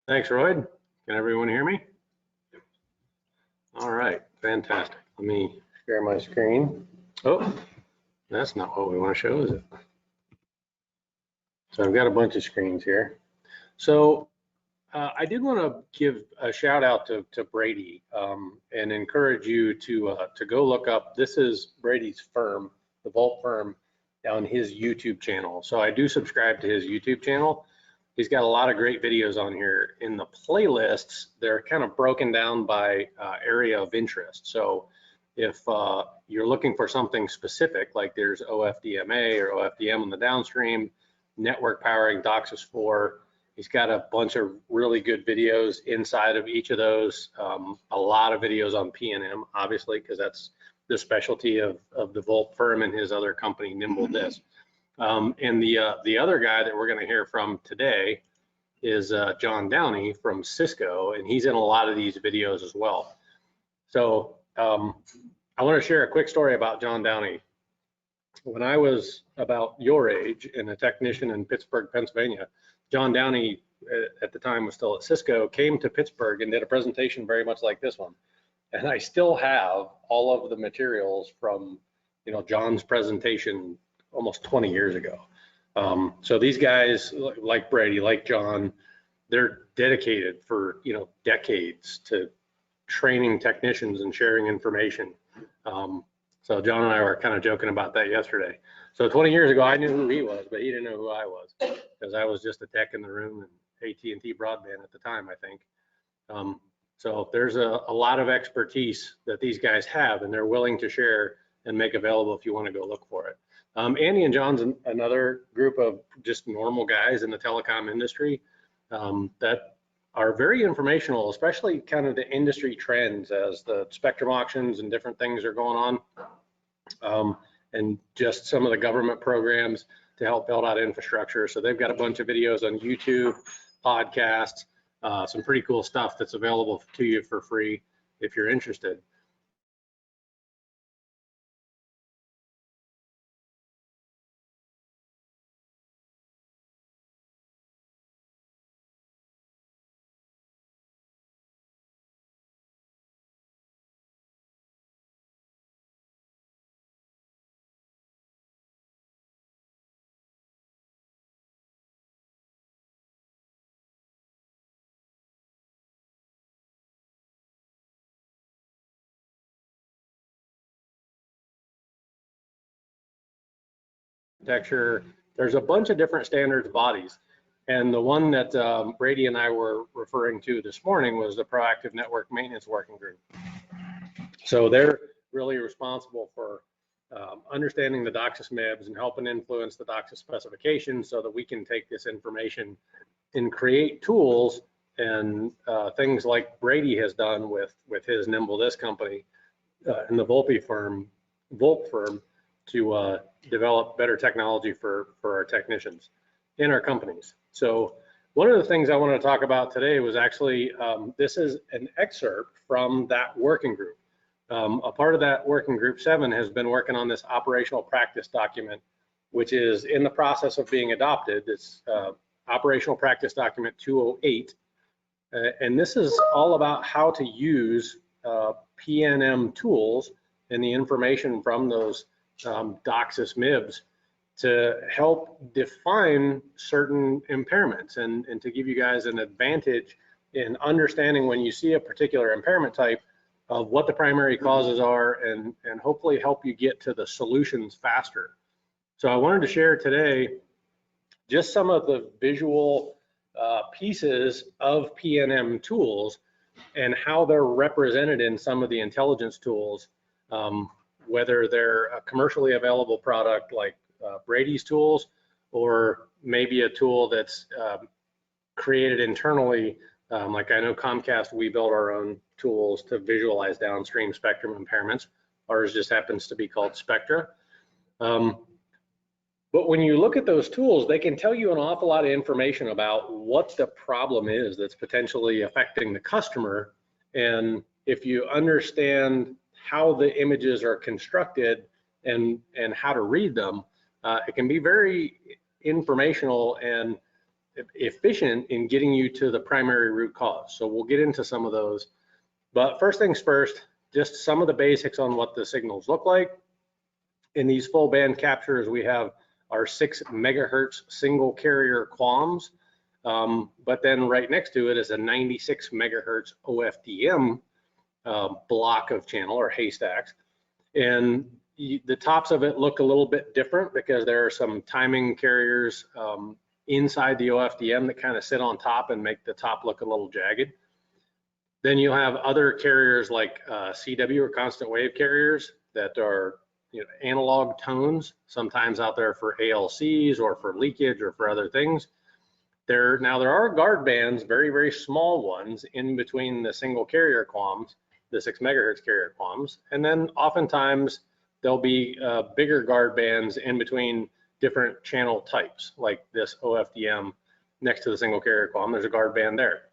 Thanks, Royd. Can everyone hear me? All right, fantastic. Let me share my screen. Oh, that's not what we want to show, is it? So I've got a bunch of screens here. So I did want to give a shout out to Brady and encourage you to go look up. This is Brady's firm, the Volt firm, on his YouTube channel. So I do subscribe to his YouTube channel. He's got a lot of great videos on here. In the playlists, they're kind of broken down by area of interest. So if you're looking for something specific, like there's OFDMA or OFDM on the downstream, network powering, DOCSIS 4, he's got a bunch of really good videos inside of each of those. A lot of videos on PNM, obviously, because that's the specialty of the Volt firm and his other company, Nimble Disk. And the other guy that we're going to hear from today is John Downey from Cisco, and he's in a lot of these videos as well. So I want to share a quick story about John Downey. When I was about your age and a technician in Pittsburgh, Pennsylvania, John Downey at the time was still at Cisco, came to Pittsburgh and did a presentation very much like this one. And I still have all of the materials from, John's presentation almost 20 years ago. So these guys like Brady, like John, they're dedicated for, decades to training technicians and sharing information. So John and I were kind of joking about that yesterday. So 20 years ago, I knew who he was, but he didn't know who I was because I was just a tech in the room and AT&T broadband at the time, I think. So there's a lot of expertise that these guys have, and they're willing to share and make available if you want to go look for it. Andy and John's another group of just normal guys in the telecom industry that are very informational, especially kind of the industry trends as the spectrum auctions and different things are going on, and just some of the government programs to help build out infrastructure. So they've got a bunch of videos on YouTube, podcasts, some pretty cool stuff that's available to you for free if you're interested. Architecture, there's a bunch of different standards bodies, and the one that Brady and I were referring to this morning was the Proactive Network Maintenance Working Group. So they're really responsible for understanding the DOCSIS MIBs and helping influence the DOCSIS specifications so that we can take this information and create tools and things like Brady has done with his Nimble Disk company and the Volt firm to develop better technology for our technicians in our companies. So one of the things I want to talk about today was actually, this is an excerpt from that working group. A part of that working group 7 has been working on this operational practice document, which is in the process of being adopted. It's operational practice document 208. And this is all about how to use PNM tools and the information from those DOCSIS MIBs to help define certain impairments and to give you guys an advantage in understanding when you see a particular impairment type of what the primary causes are and hopefully help you get to the solutions faster. So I wanted to share today just some of the visual pieces of PNM tools and how they're represented in some of the intelligence tools, whether they're a commercially available product like Brady's tools, or maybe a tool that's created internally. Like I know Comcast, we build our own tools to visualize downstream spectrum impairments. Ours just happens to be called Spectra. But when you look at those tools, they can tell you an awful lot of information about what the problem is that's potentially affecting the customer. And if you understand how the images are constructed and how to read them, it can be very informational and efficient in getting you to the primary root cause. So we'll get into some of those. But first things first, just some of the basics on what the signals look like. In these full band captures, we have our 6 megahertz single carrier QAMs, but then right next to it is a 96 megahertz OFDM block of channel or haystacks. And the tops of it look a little bit different because there are some timing carriers inside the OFDM that kind of sit on top and make the top look a little jagged. Then you'll have other carriers like CW or constant wave carriers that are analog tones, sometimes out there for ALCs or for leakage or for other things. Now there are guard bands, very, very small ones in between the single carrier QAMs, the 6 megahertz carrier QAMs, and then oftentimes there'll be bigger guard bands in between different channel types, like this OFDM next to the single carrier QAM, there's a guard band there.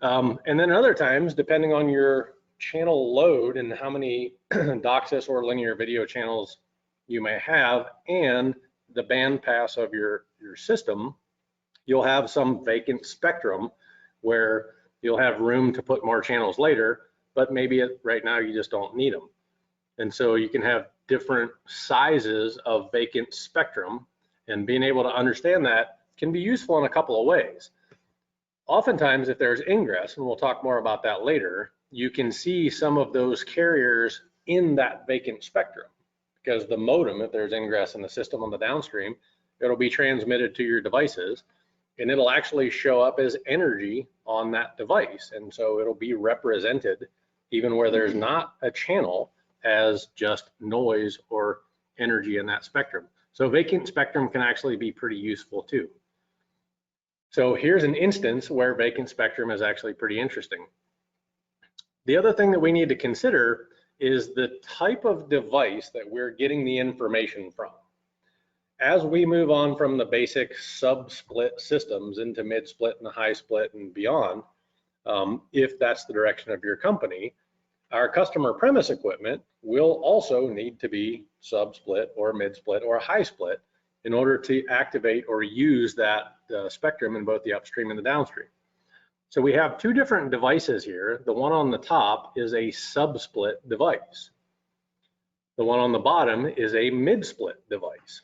And then other times, depending on your channel load and how many DOCSIS or linear video channels you may have and the band pass of your system, you'll have some vacant spectrum where you'll have room to put more channels later, but maybe right now you just don't need them. And so you can have different sizes of vacant spectrum, and being able to understand that can be useful in a couple of ways. Oftentimes, if there's ingress, and we'll talk more about that later, you can see some of those carriers in that vacant spectrum, because the modem, if there's ingress in the system on the downstream, it'll be transmitted to your devices, and it'll actually show up as energy on that device. And so it'll be represented, even where there's not a channel, as just noise or energy in that spectrum. So vacant spectrum can actually be pretty useful too. So here's an instance where vacant spectrum is actually pretty interesting. The other thing that we need to consider is the type of device that we're getting the information from. As we move on from the basic sub-split systems into mid-split and high split and beyond, if that's the direction of your company, our customer premise equipment will also need to be sub-split or mid-split or high split in order to activate or use that spectrum in both the upstream and the downstream. So we have two different devices here. The one on the top is a sub-split device. The one on the bottom is a mid-split device.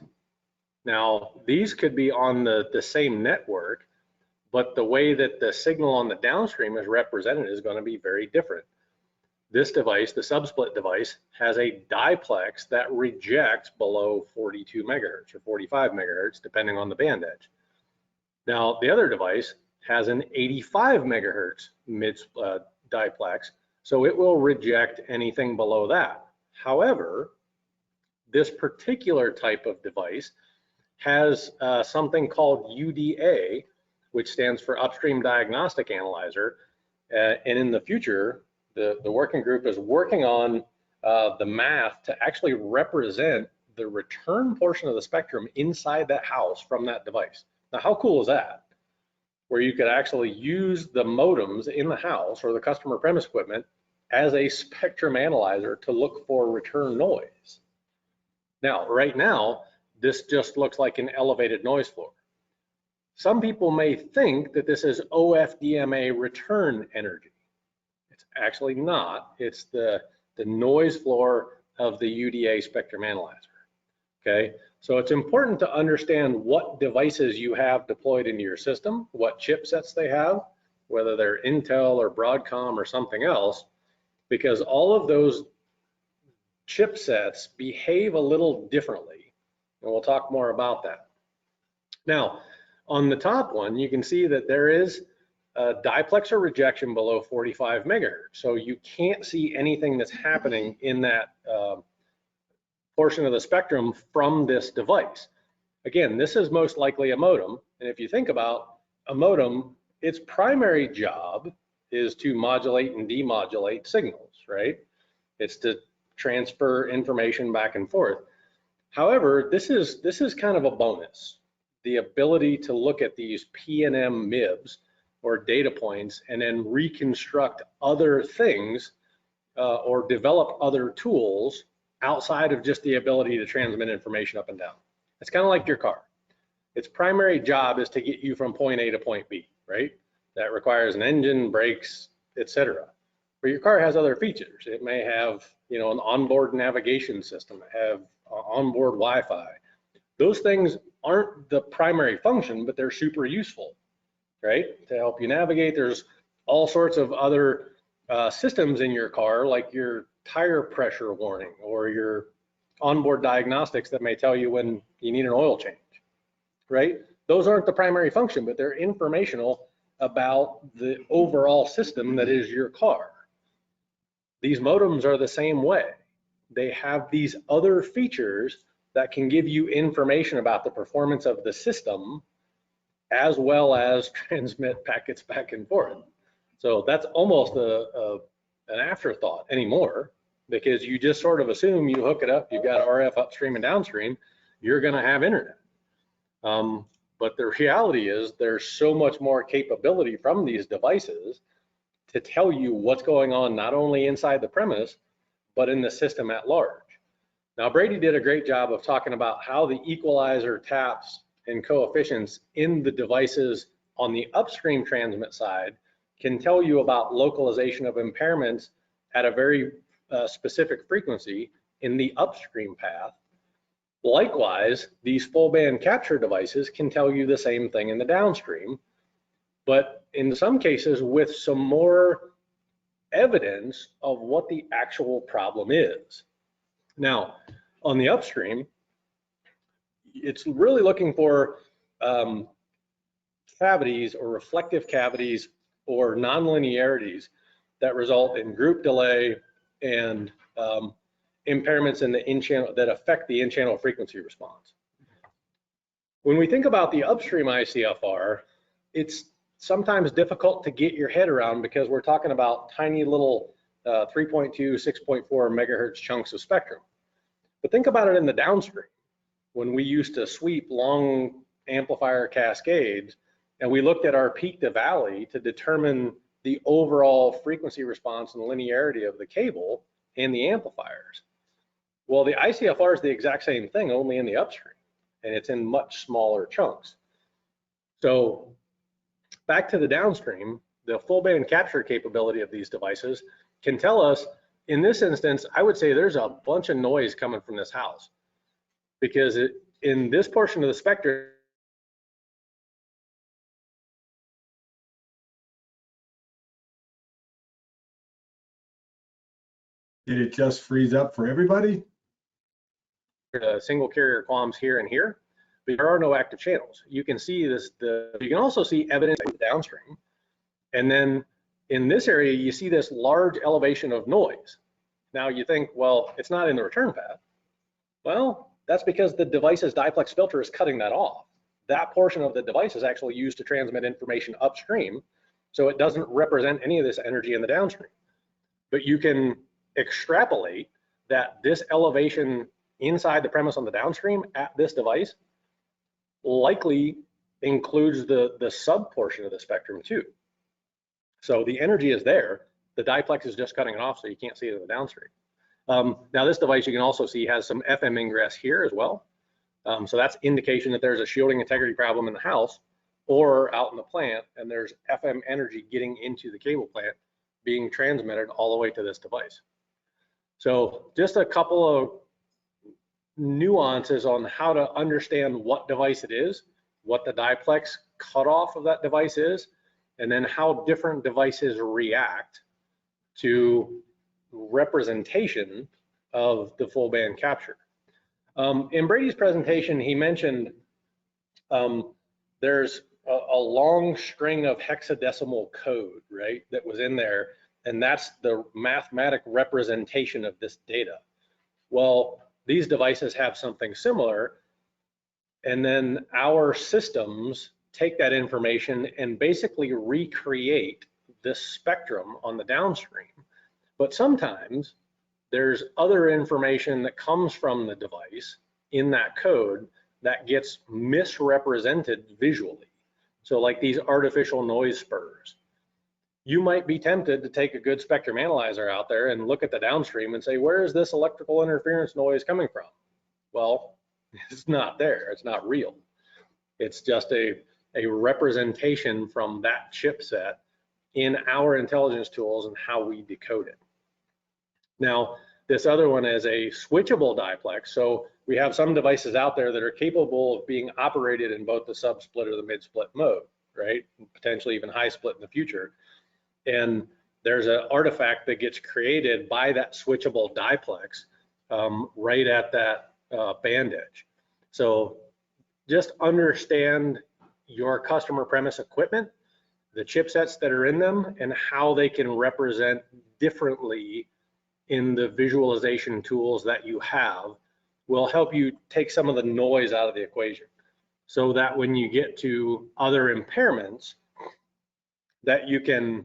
Now, these could be on the same network, but the way that the signal on the downstream is represented is going to be very different. This device, the sub-split device, has a diplex that rejects below 42 megahertz or 45 megahertz, depending on the band edge. Now, the other device has an 85 megahertz diplex, so it will reject anything below that. However, this particular type of device has something called UDA, which stands for Upstream Diagnostic Analyzer, and in the future, the working group is working on the math to actually represent the return portion of the spectrum inside that house from that device. Now, how cool is that? Where you could actually use the modems in the house or the customer premise equipment as a spectrum analyzer to look for return noise. Now, right now, this just looks like an elevated noise floor. Some people may think that this is OFDMA return energy. It's actually not. It's the noise floor of the UDA spectrum analyzer. Okay, so it's important to understand what devices you have deployed into your system, what chipsets they have, whether they're Intel or Broadcom or something else, because all of those chipsets behave a little differently, and we'll talk more about that. Now, on the top one, you can see that there is a diplexer rejection below 45 megahertz, so you can't see anything that's happening in that portion of the spectrum from this device. Again, this is most likely a modem, and if you think about a modem, its primary job is to modulate and demodulate signals, right? It's to transfer information back and forth. However, this is kind of a bonus. The ability to look at these PNM MIBs or data points and then reconstruct other things or develop other tools outside of just the ability to transmit information up and down. It's kind of like your car. its primary job is to get you from point A to point B, right? That requires an engine, brakes, etc. But your car has other features. It may have, an onboard navigation system, have onboard Wi-Fi. Those things aren't the primary function, but they're super useful, right? To help you navigate. There's all sorts of other systems in your car, like your tire pressure warning or your onboard diagnostics that may tell you when you need an oil change, right? Those aren't the primary function, but they're informational about the overall system that is your car. These modems are the same way. They have these other features that can give you information about the performance of the system, as well as transmit packets back and forth. So that's almost an afterthought anymore, because you just sort of assume you hook it up, you've got RF upstream and downstream, you're gonna have internet. But the reality is there's so much more capability from these devices to tell you what's going on, not only inside the premise, but in the system at large. Now, Brady did a great job of talking about how the equalizer taps and coefficients in the devices on the upstream transmit side can tell you about localization of impairments at a very specific frequency in the upstream path. Likewise, these full band capture devices can tell you the same thing in the downstream, but in some cases with some more evidence of what the actual problem is. Now, on the upstream, it's really looking for cavities or reflective cavities or nonlinearities that result in group delay and impairments in the in-channel that affect the in-channel frequency response. When we think about the upstream ICFR, it's sometimes difficult to get your head around because we're talking about tiny little 3.2, 6.4 megahertz chunks of spectrum. But think about it in the downstream. When we used to sweep long amplifier cascades and we looked at our peak to valley to determine the overall frequency response and linearity of the cable and the amplifiers. Well, the ICFR is the exact same thing, only in the upstream, and it's in much smaller chunks. So back to the downstream, the full band capture capability of these devices can tell us, in this instance, I would say there's a bunch of noise coming from this house, because in this portion of the spectrum, did it just freeze up for everybody? Single carrier qualms here and here, but there are no active channels. You can see this, you can also see evidence of the downstream. And then in this area, you see this large elevation of noise. Now you think, well, it's not in the return path. Well, that's because the device's diplex filter is cutting that off. That portion of the device is actually used to transmit information upstream, so it doesn't represent any of this energy in the downstream. But you can extrapolate that this elevation inside the premise on the downstream at this device likely includes the sub portion of the spectrum too. So the energy is there, the diplex is just cutting it off so you can't see it in the downstream. Now this device you can also see has some FM ingress here as well. So that's indication that there's a shielding integrity problem in the house or out in the plant, and there's FM energy getting into the cable plant being transmitted all the way to this device. So just a couple of nuances on how to understand what device it is, what the diplex cutoff of that device is, and then how different devices react to representation of the full band capture. In Brady's presentation, he mentioned there's a long string of hexadecimal code, right, that was in there, and that's the mathematical representation of this data. Well, these devices have something similar, and then our systems take that information and basically recreate this spectrum on the downstream. But sometimes there's other information that comes from the device in that code that gets misrepresented visually. So like these artificial noise spurs. You might be tempted to take a good spectrum analyzer out there and look at the downstream and say, where is this electrical interference noise coming from? Well, it's not there, it's not real. It's just a representation from that chipset in our intelligence tools and how we decode it. Now, this other one is a switchable diplex. So we have some devices out there that are capable of being operated in both the sub-split or the mid-split mode, right? Potentially even high split in the future. And there's an artifact that gets created by that switchable diplex right at that band edge. So just understand your customer premise equipment, the chipsets that are in them, and how they can represent differently in the visualization tools that you have will help you take some of the noise out of the equation, so that when you get to other impairments, that you can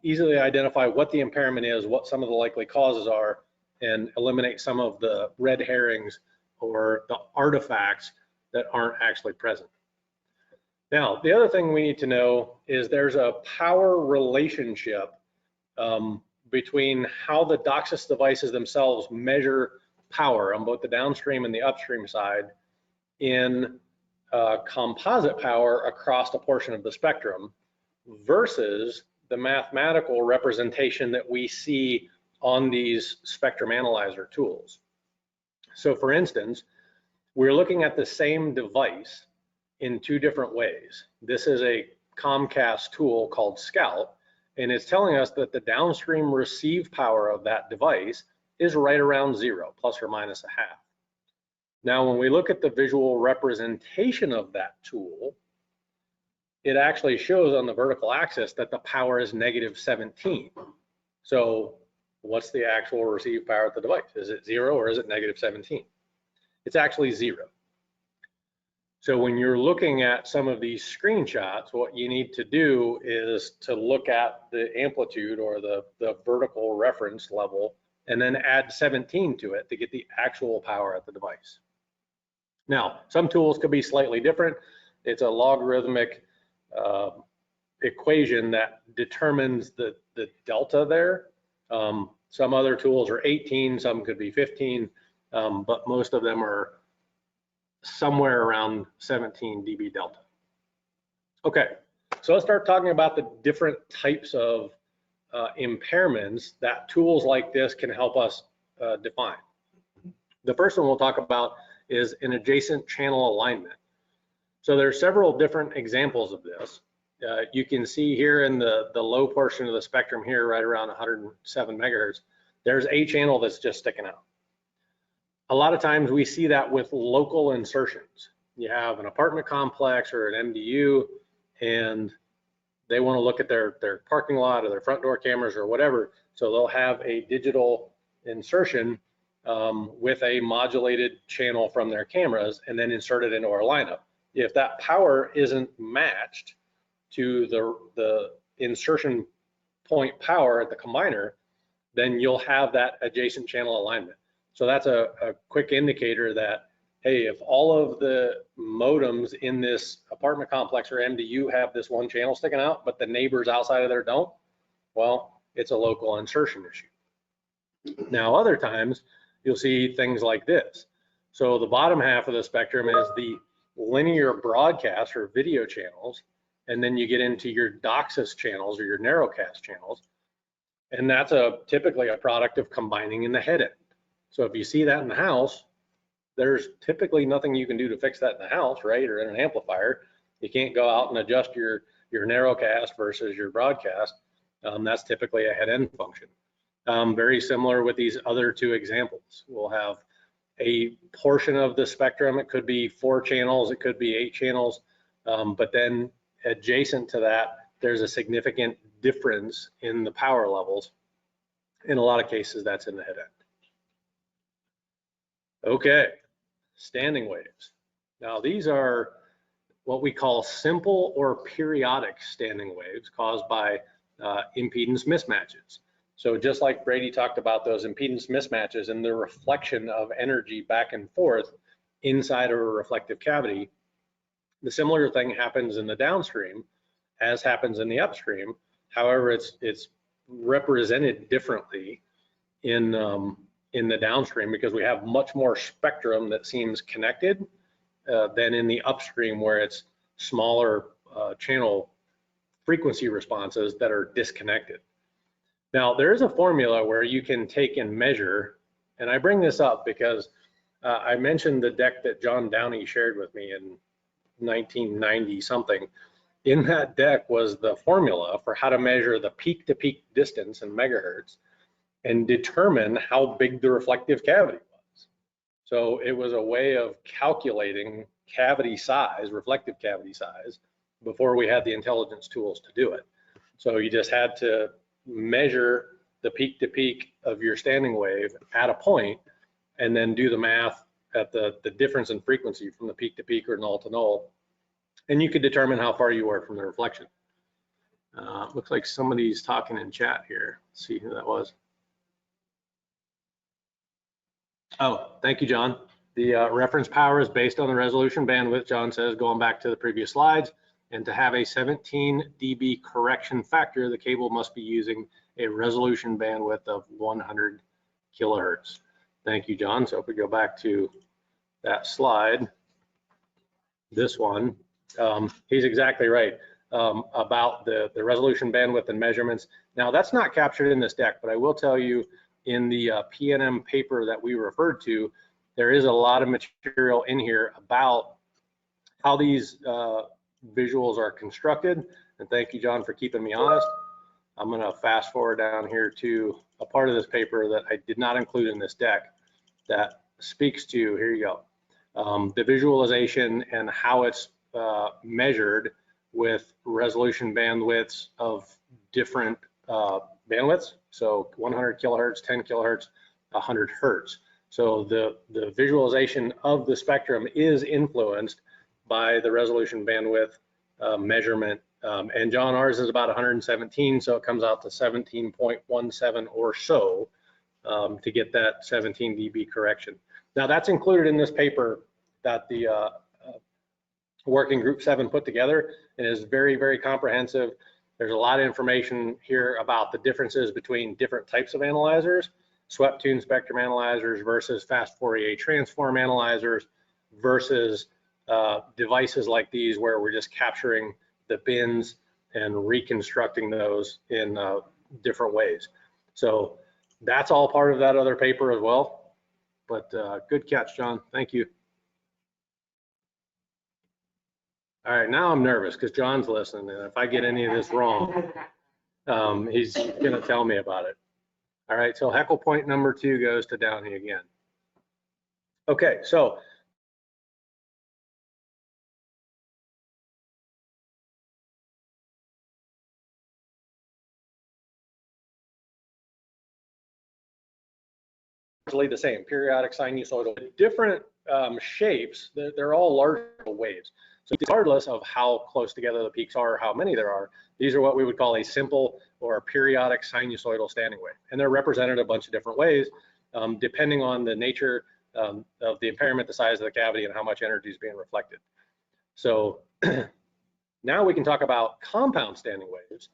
easily identify what the impairment is, what some of the likely causes are, and eliminate some of the red herrings or the artifacts that aren't actually present. Now, the other thing we need to know is there's a power relationship between how the DOCSIS devices themselves measure power on both the downstream and the upstream side in composite power across a portion of the spectrum versus the mathematical representation that we see on these spectrum analyzer tools. So for instance, we're looking at the same device in two different ways. This is a Comcast tool called Scout, and it's telling us that the downstream receive power of that device is right around 0, plus or minus a half. Now, when we look at the visual representation of that tool, it actually shows on the vertical axis that the power is -17. So what's the actual receive power at the device? Is it 0 or is it -17? It's actually 0. So when you're looking at some of these screenshots, what you need to do is to look at the amplitude or the vertical reference level and then add 17 to it to get the actual power at the device. Now, some tools could be slightly different. It's a logarithmic equation that determines the delta there. Some other tools are 18, some could be 15, but most of them are somewhere around 17 dB delta. Okay, so let's start talking about the different types of impairments that tools like this can help us define. The first one we'll talk about is an adjacent channel alignment. So there's several different examples of this. You can see here in the low portion of the spectrum here, right around 107 megahertz, there's a channel that's just sticking out. A lot of times we see that with local insertions. You have an apartment complex or an MDU, and they want to look at their parking lot or their front door cameras or whatever. So they'll have a digital insertion with a modulated channel from their cameras and then insert it into our lineup. If that power isn't matched to the insertion point power at the combiner, then you'll have that adjacent channel alignment. So that's a quick indicator that, hey, if all of the modems in this apartment complex or MDU have this one channel sticking out, but the neighbors outside of there don't, well, it's a local insertion issue. Now, other times you'll see things like this. So the bottom half of the spectrum is the linear broadcast or video channels, and then you get into your DOCSIS channels or your narrowcast channels, and that's typically a product of combining in the head end. So if you see that in the house, there's typically nothing you can do to fix that in the house, right, or in an amplifier. You can't go out and adjust your narrowcast versus your broadcast. That's typically a head end function. Very similar with these other two examples. We'll have a portion of the spectrum. It could be 4 channels, it could be 8 channels, but then adjacent to that, there's a significant difference in the power levels. In a lot of cases, that's in the head end. Okay, standing waves. Now these are what we call simple or periodic standing waves caused by impedance mismatches. So just like Brady talked about those impedance mismatches and the reflection of energy back and forth inside of a reflective cavity, the similar thing happens in the downstream as happens in the upstream. However, it's represented differently in the downstream because we have much more spectrum that seems connected, than in the upstream where it's smaller channel frequency responses that are disconnected. Now, there is a formula where you can take and measure, and I bring this up because I mentioned the deck that John Downey shared with me in 1990 something. In that deck was the formula for how to measure the peak-to-peak distance in megahertz and determine how big the reflective cavity was. So it was a way of calculating cavity size, reflective cavity size, before we had the intelligence tools to do it. So you just had to measure the peak-to-peak of your standing wave at a point and then do the math at the difference in frequency from the peak-to-peak or null to null. And you could determine how far you were from the reflection. Looks like somebody's talking in chat here. Let's see who that was. Oh, thank you, John. The reference power is based on the resolution bandwidth, John says, going back to the previous slides. And to have a 17 dB correction factor, the cable must be using a resolution bandwidth of 100 kilohertz. Thank you, John. So if we go back to that slide, this one, he's exactly right about the resolution bandwidth and measurements. Now, that's not captured in this deck, but I will tell you in the PNM paper that we referred to, there is a lot of material in here about how these visuals are constructed. And thank you, John, for keeping me honest. I'm going to fast forward down here to a part of this paper that I did not include in this deck that speaks to, here you go, the visualization and how it's measured with resolution bandwidths of different bandwidths. So 100 kilohertz, 10 kilohertz, 100 hertz. So the visualization of the spectrum is influenced by the resolution bandwidth measurement. And John, ours is about 117, so it comes out to 17.17 or so to get that 17 dB correction. Now that's included in this paper that the Working Group 7 put together, and is very, very comprehensive. There's a lot of information here about the differences between different types of analyzers, swept tune spectrum analyzers versus fast Fourier transform analyzers versus devices like these where we're just capturing the bins and reconstructing those in different ways. So that's all part of that other paper as well. But good catch, John. Thank you. All right, now I'm nervous because John's listening, and if I get any of this wrong, he's going to tell me about it. All right, so heckle point number 2 goes to Downey again. Okay, so the same periodic sinusoidal, different shapes. They're all large waves. So regardless of how close together the peaks are, or how many there are, these are what we would call a simple or a periodic sinusoidal standing wave, and they're represented a bunch of different ways depending on the nature of the impairment, the size of the cavity, and how much energy is being reflected. So now we can talk about compound standing waves.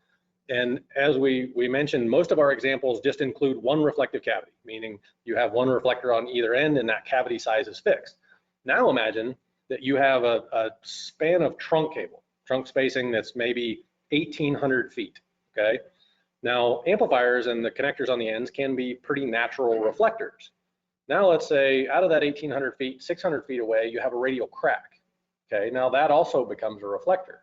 And as we mentioned, most of our examples just include one reflective cavity, meaning you have one reflector on either end and that cavity size is fixed. Now imagine that you have a span of trunk cable, trunk spacing that's maybe 1,800 feet, okay? Now amplifiers and the connectors on the ends can be pretty natural reflectors. Now let's say out of that 1,800 feet, 600 feet away, you have a radial crack, okay? Now that also becomes a reflector.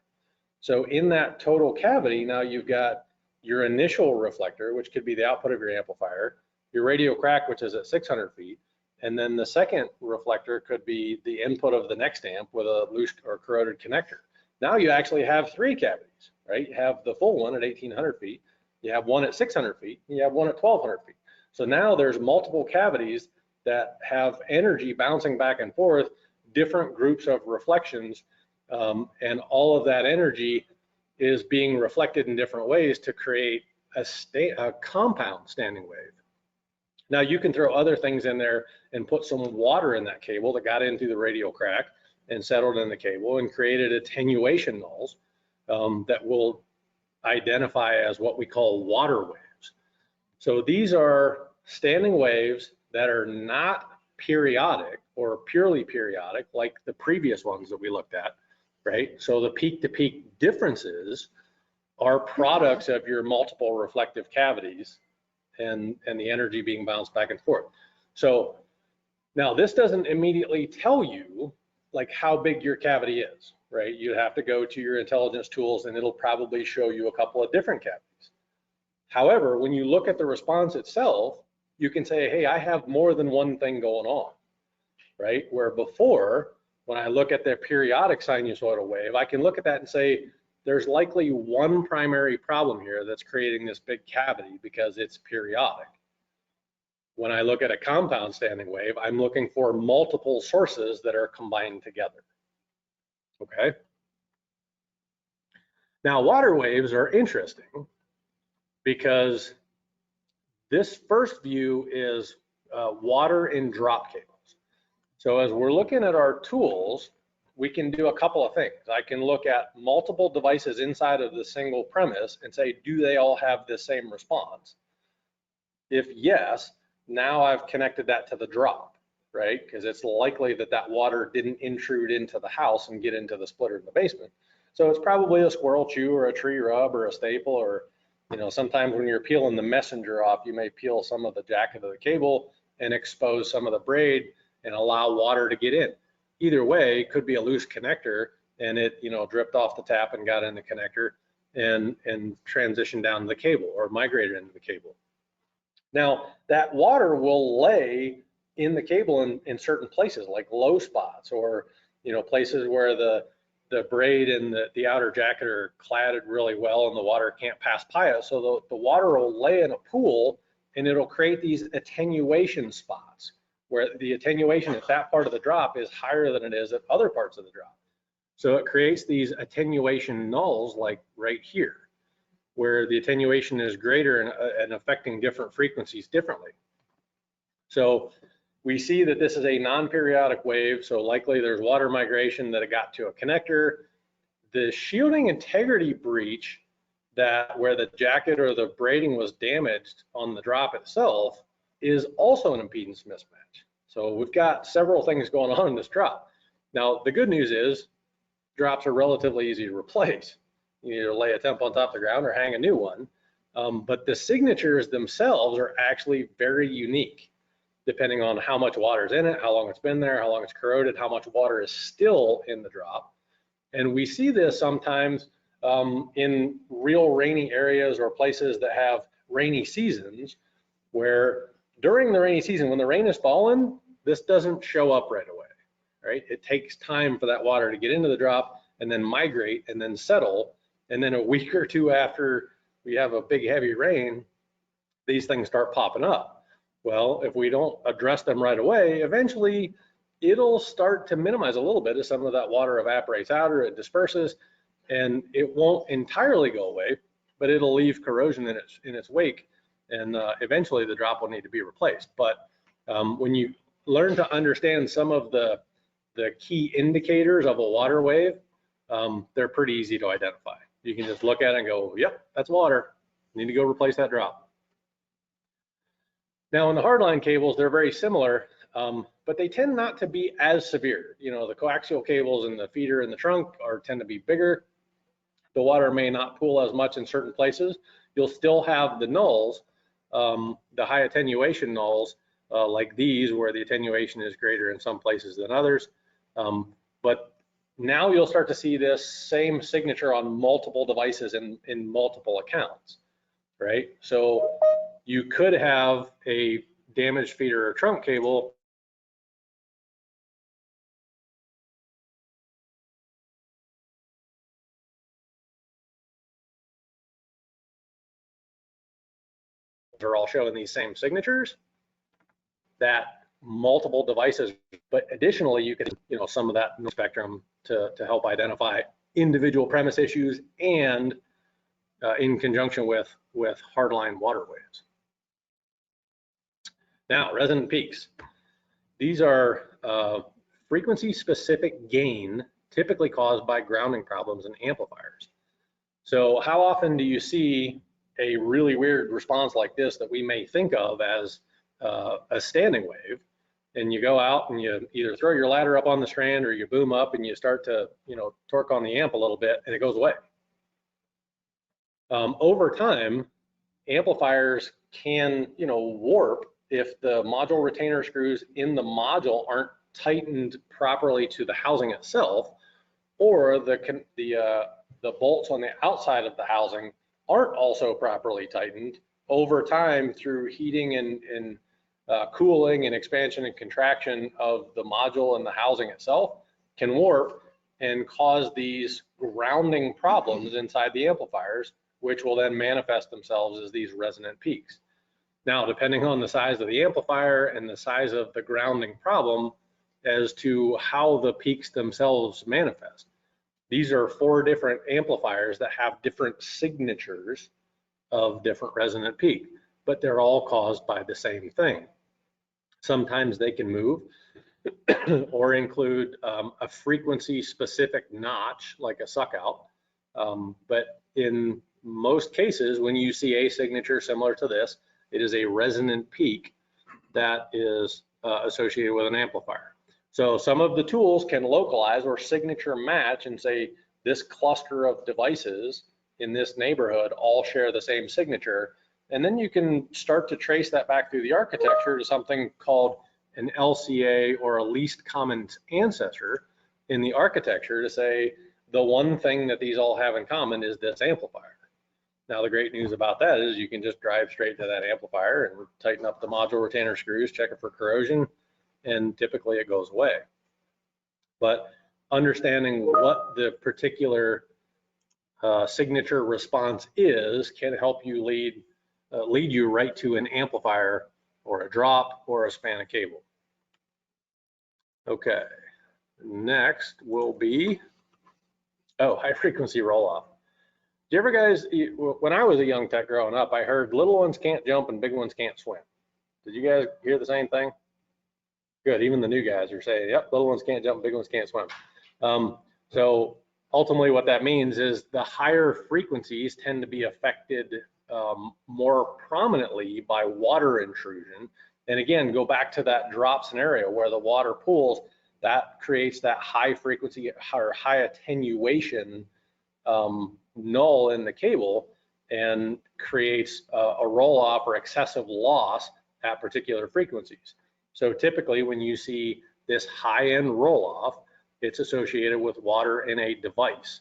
So in that total cavity, now you've got your initial reflector, which could be the output of your amplifier, your radial crack, which is at 600 feet, and then the second reflector could be the input of the next amp with a loose or corroded connector. Now you actually have 3 cavities, right? You have the full one at 1,800 feet, you have one at 600 feet, and you have one at 1,200 feet. So now there's multiple cavities that have energy bouncing back and forth, different groups of reflections, and all of that energy is being reflected in different ways to create a compound standing wave. Now you can throw other things in there and put some water in that cable that got into the radial crack and settled in the cable and created attenuation nulls that will identify as what we call water waves. So these are standing waves that are not periodic, or purely periodic, like the previous ones that we looked at, right? So the peak-to-peak differences are products of your multiple reflective cavities and the energy being bounced back and forth. So now this doesn't immediately tell you like how big your cavity is, right? You have to go to your intelligence tools and it'll probably show you a couple of different cavities. However, when you look at the response itself, you can say, hey, I have more than one thing going on, right? Where before, when I look at the periodic sinusoidal wave, I can look at that and say, there's likely one primary problem here that's creating this big cavity because it's periodic. When I look at a compound standing wave, I'm looking for multiple sources that are combined together, okay? Now, water waves are interesting because this first view is water in drop cables. So as we're looking at our tools, we can do a couple of things. I can look at multiple devices inside of the single premise and say, do they all have the same response? If yes, now I've connected that to the drop, right? Because it's likely that that water didn't intrude into the house and get into the splitter in the basement. So it's probably a squirrel chew or a tree rub or a staple, or, you know, sometimes when you're peeling the messenger off, you may peel some of the jacket of the cable and expose some of the braid and allow water to get in. Either way, it could be a loose connector and it, you know, dripped off the tap and got in the connector and transitioned down the cable or migrated into the cable. Now, that water will lay in the cable in certain places, like low spots, or, you know, places where the braid and the outer jacket are cladded really well and the water can't pass by it. So the water will lay in a pool and it'll create these attenuation spots where the attenuation at that part of the drop is higher than it is at other parts of the drop. So it creates these attenuation nulls like right here, where the attenuation is greater and affecting different frequencies differently. So we see that this is a non-periodic wave, so likely there's water migration that it got to a connector. The shielding integrity breach, that where the jacket or the braiding was damaged on the drop itself, is also an impedance mismatch. So we've got several things going on in this drop. Now, the good news is drops are relatively easy to replace. You either lay a temp on top of the ground or hang a new one. But the signatures themselves are actually very unique, depending on how much water is in it, how long it's been there, how long it's corroded, how much water is still in the drop. And we see this sometimes in real rainy areas or places that have rainy seasons, where during the rainy season, when the rain is falling, this doesn't show up right away, right? It takes time for that water to get into the drop and then migrate and then settle. And then a week or two after we have a big heavy rain, these things start popping up. Well, if we don't address them right away, eventually it'll start to minimize a little bit as some of that water evaporates out or it disperses, and it won't entirely go away, but it'll leave corrosion in its wake, and eventually the drop will need to be replaced. But when you learn to understand some of the key indicators of a water wave, they're pretty easy to identify. You can just look at it and go, yep, that's water. Need to go replace that drop. Now, in the hardline cables, they're very similar, but they tend not to be as severe. You know, the coaxial cables and the feeder and the trunk tend to be bigger. The water may not pool as much in certain places. You'll still have the nulls, the high attenuation nulls, like these, where the attenuation is greater in some places than others. But now you'll start to see this same signature on multiple devices in multiple accounts, right? So you could have a damaged feeder or trunk cable are all showing these same signatures, that multiple devices, but additionally you could, you know, some of that spectrum to help identify individual premise issues and in conjunction with hardline water waves. Now, resonant peaks. These are frequency specific gain typically caused by grounding problems in amplifiers. So how often do you see a really weird response like this that we may think of as a standing wave, and you go out and you either throw your ladder up on the strand or you boom up and you start to, torque on the amp a little bit and it goes away. Over time, amplifiers can, warp if the module retainer screws in the module aren't tightened properly to the housing itself, or the bolts on the outside of the housing aren't also properly tightened. Over time, through heating and cooling and expansion and contraction of the module and the housing itself, can warp and cause these grounding problems inside the amplifiers, which will then manifest themselves as these resonant peaks. Now, depending on the size of the amplifier and the size of the grounding problem as to how the peaks themselves manifest. These are 4 different amplifiers that have different signatures of different resonant peak, but they're all caused by the same thing. Sometimes they can move or include a frequency specific notch like a suck out, but in most cases, when you see a signature similar to this, it is a resonant peak that is associated with an amplifier. So some of the tools can localize or signature match and say this cluster of devices in this neighborhood all share the same signature. And then you can start to trace that back through the architecture to something called an LCA, or a least common ancestor in the architecture, to say the one thing that these all have in common is this amplifier. Now, the great news about that is you can just drive straight to that amplifier and tighten up the module retainer screws, check it for corrosion, and typically it goes away. But understanding what the particular signature response is can help you lead you right to an amplifier or a drop or a span of cable. Okay, next will be, high frequency roll off. Do you ever guys, when I was a young tech growing up, I heard little ones can't jump and big ones can't swim. Did you guys hear the same thing? Good, even the new guys are saying, yep, little ones can't jump, big ones can't swim. So ultimately what that means is the higher frequencies tend to be affected more prominently by water intrusion. And again, go back to that drop scenario where the water pools, that creates that high frequency or high attenuation null in the cable and creates a roll off or excessive loss at particular frequencies. So typically when you see this high end roll off, it's associated with water in a device,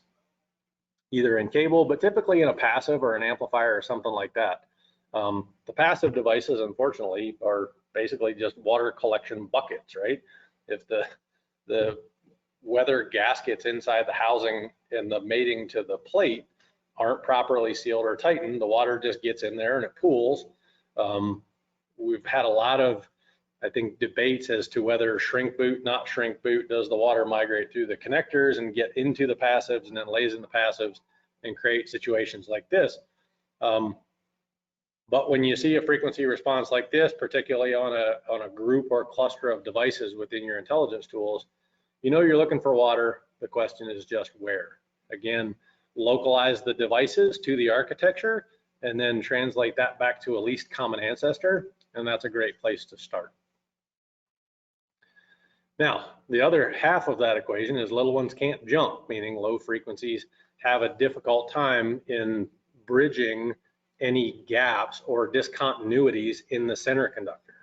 either in cable, but typically in a passive or an amplifier or something like that. The passive devices, unfortunately, are basically just water collection buckets, right? If the weather gaskets inside the housing and the mating to the plate aren't properly sealed or tightened, the water just gets in there and it pools. We've had a lot of, I think, debates as to whether shrink boot, not shrink boot, does the water migrate through the connectors and get into the passives and then lays in the passives and create situations like this. But when you see a frequency response like this, particularly on a group or cluster of devices within your intelligence tools, you know you're looking for water. The question is just where. Again, localize the devices to the architecture and then translate that back to a least common ancestor, and that's a great place to start. Now, the other half of that equation is little ones can't jump, meaning low frequencies have a difficult time in bridging any gaps or discontinuities in the center conductor.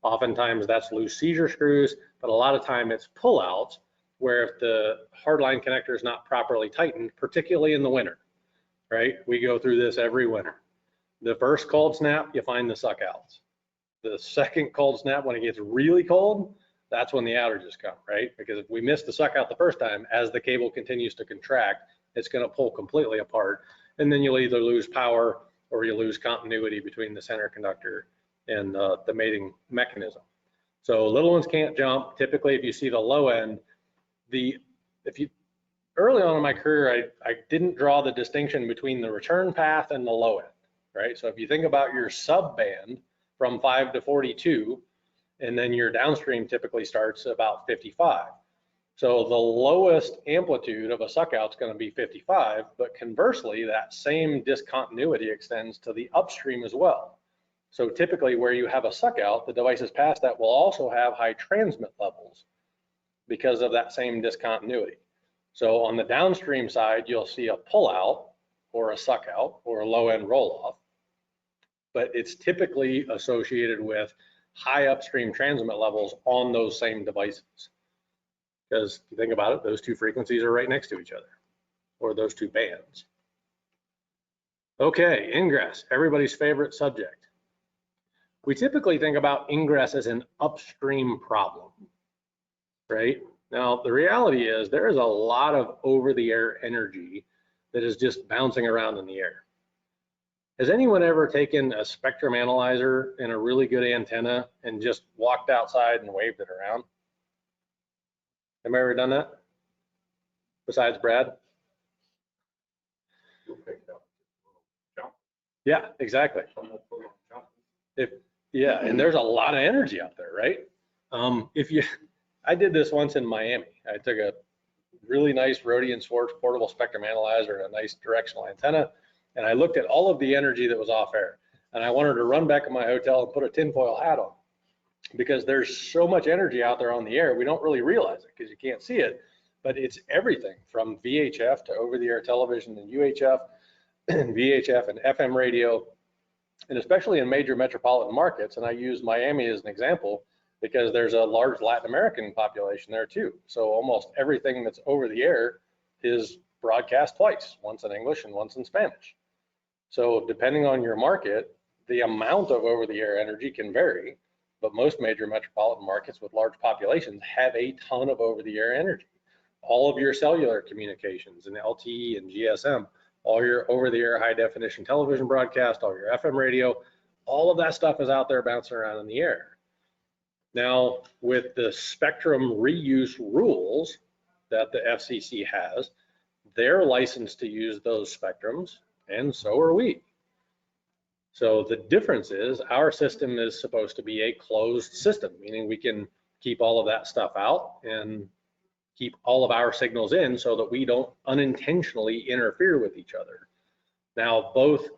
Oftentimes that's loose seizure screws, but a lot of time it's pullouts where if the hardline connector is not properly tightened, particularly in the winter, right? We go through this every winter. The first cold snap, you find the suck outs. The second cold snap, when it gets really cold, that's when the outages come, right? Because if we miss the suck out the first time, as the cable continues to contract, it's going to pull completely apart. And then you'll either lose power or you lose continuity between the center conductor and the mating mechanism. So little ones can't jump. Typically, if you see the low end, early on in my career, I didn't draw the distinction between the return path and the low end, right? So if you think about your sub band from 5 to 42, and then your downstream typically starts about 55. So the lowest amplitude of a suck out is going to be 55, but conversely, that same discontinuity extends to the upstream as well. So typically where you have a suck out, the devices past that will also have high transmit levels because of that same discontinuity. So on the downstream side, you'll see a pull out or a suck out or a low end roll off, but it's typically associated with high upstream transmit levels on those same devices. Because if you think about it, those two frequencies are right next to each other, or those two bands. Okay, ingress, everybody's favorite subject. We typically think about ingress as an upstream problem, right? Now, the reality is there is a lot of over-the-air energy that is just bouncing around in the air. Has anyone ever taken a spectrum analyzer and a really good antenna and just walked outside and waved it around? Have you ever done that? Besides Brad? Yeah, exactly. Yeah, and there's a lot of energy out there, right? I did this once in Miami. I took a really nice Rhodian Swartz portable spectrum analyzer and a nice directional antenna, and I looked at all of the energy that was off air, and I wanted to run back to my hotel and put a tinfoil hat on, because there's so much energy out there on the air, we don't really realize it because you can't see it, but it's everything from VHF to over-the-air television and UHF and VHF and FM radio, and especially in major metropolitan markets. And I use Miami as an example because there's a large Latin American population there too. So almost everything that's over the air is broadcast twice, once in English and once in Spanish. So depending on your market, the amount of over-the-air energy can vary, but most major metropolitan markets with large populations have a ton of over-the-air energy. All of your cellular communications and LTE and GSM, all your over-the-air high-definition television broadcast, all your FM radio, all of that stuff is out there bouncing around in the air. Now, with the spectrum reuse rules that the FCC has, they're licensed to use those spectrums, and so are we. So the difference is our system is supposed to be a closed system, meaning we can keep all of that stuff out and keep all of our signals in so that we don't unintentionally interfere with each other. Now, both